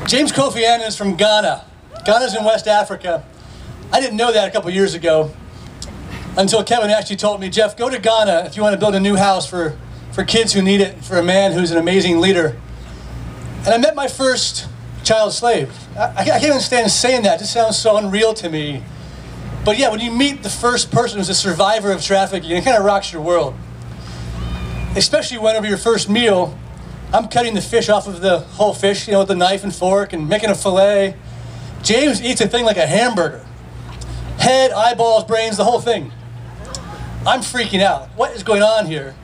James Kofi Annan is from Ghana. Ghana's in West Africa. I didn't know that a couple years ago until Kevin actually told me, Jeff, go to Ghana if you want to build a new house for kids who need it, for a man who's an amazing leader. And I met my first child slave. I can't even stand saying that. It just sounds so unreal to me. But yeah, when you meet the first person who's a survivor of trafficking, it kind of rocks your world. Especially when over your first meal, I'm cutting the fish off of the whole fish, you know, with a knife and fork and making a fillet. James eats a thing like a hamburger. Head, eyeballs, brains, the whole thing. I'm freaking out. What is going on here?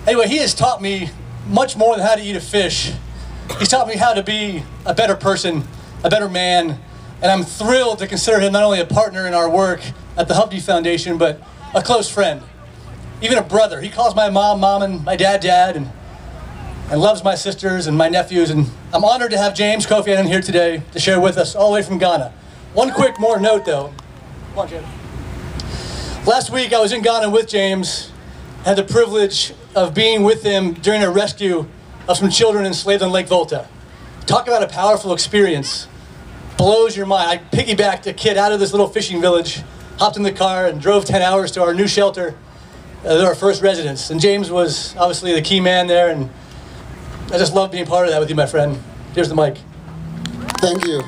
Anyway, he has taught me much more than how to eat a fish. He's taught me how to be a better person, a better man, and I'm thrilled to consider him not only a partner in our work at the Humpty Foundation, but a close friend, even a brother. He calls my mom, mom, and my dad, dad, and loves my sisters and my nephews, and I'm honored to have James Kofi Annan here today to share with us all the way from Ghana. One quick more note though. Come on, James. Last week I was in Ghana with James, had the privilege of being with him during a rescue of some children enslaved on Lake Volta. Talk about a powerful experience. Blows your mind. I piggybacked a kid out of this little fishing village, hopped in the car and drove 10 hours to our new shelter, our first residence. And James was obviously the key man there, and I just love being part of that with you, my friend. Here's the mic. Thank you.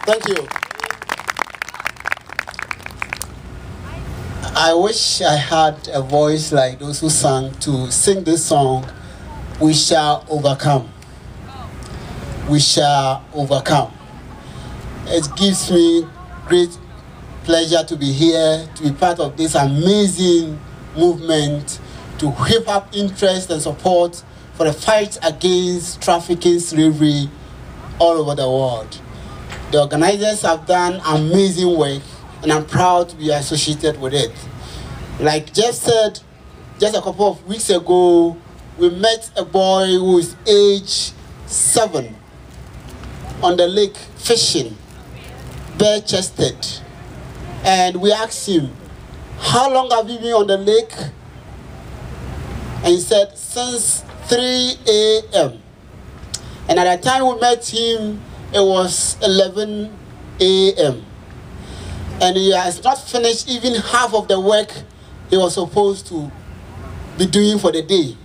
Thank you. I wish I had a voice like those who sang to sing this song, We Shall Overcome. We shall overcome. It gives me great pleasure to be here, to be part of this amazing movement, to whip up interest and support for the fight against trafficking, slavery all over the world. The organizers have done amazing work, and I'm proud to be associated with it. Like Jeff said, just a couple of weeks ago, we met a boy who is age 7 on the lake fishing, bare-chested. And we asked him, how long have you been on the lake? And he said, since 3 a.m. And at the time we met him, it was 11 a.m. And he has not finished even half of the work he was supposed to be doing for the day.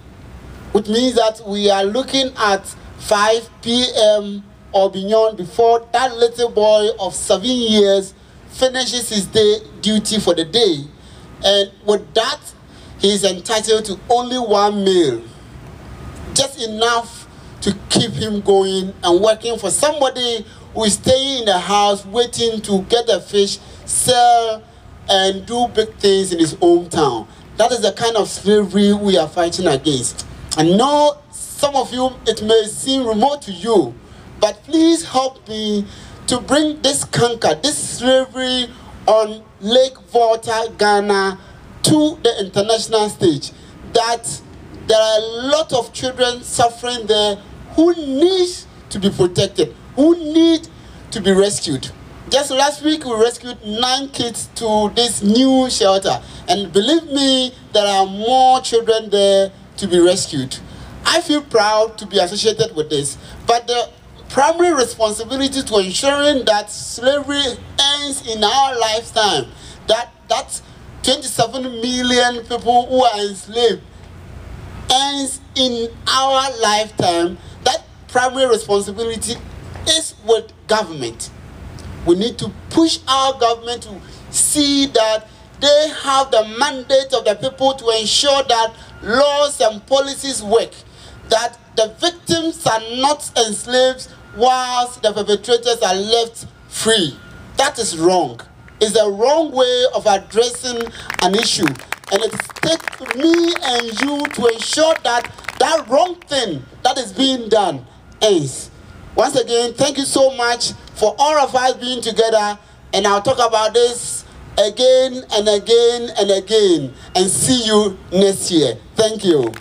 Which means that we are looking at 5 p.m. or beyond before that little boy of 7 years finishes his duty for the day. And with that, he is entitled to only 1 meal. Just enough to keep him going and working for somebody who is staying in the house waiting to get the fish, sell, and do big things in his hometown. That is the kind of slavery we are fighting against. I know some of you, it may seem remote to you, but please help me to bring this canker, this slavery on Lake Volta, Ghana, to the international stage. That there are a lot of children suffering there who need to be protected, who need to be rescued. Just last week, we rescued 9 kids to this new shelter. And believe me, there are more children there to be rescued. I feel proud to be associated with this. But the primary responsibility to ensuring that slavery ends in our lifetime, that 27 million people who are enslaved ends in our lifetime, that primary responsibility is with government. We need to push our government to see that they have the mandate of the people to ensure that laws and policies work, that the victims are not enslaved whilst the perpetrators are left free. That is wrong. It's the wrong way of addressing an issue. And it takes me and you to ensure that that wrong thing that is being done ends. Once again, thank you so much for all of us being together, and I'll talk about this again and again and again, and see you next year. Thank you.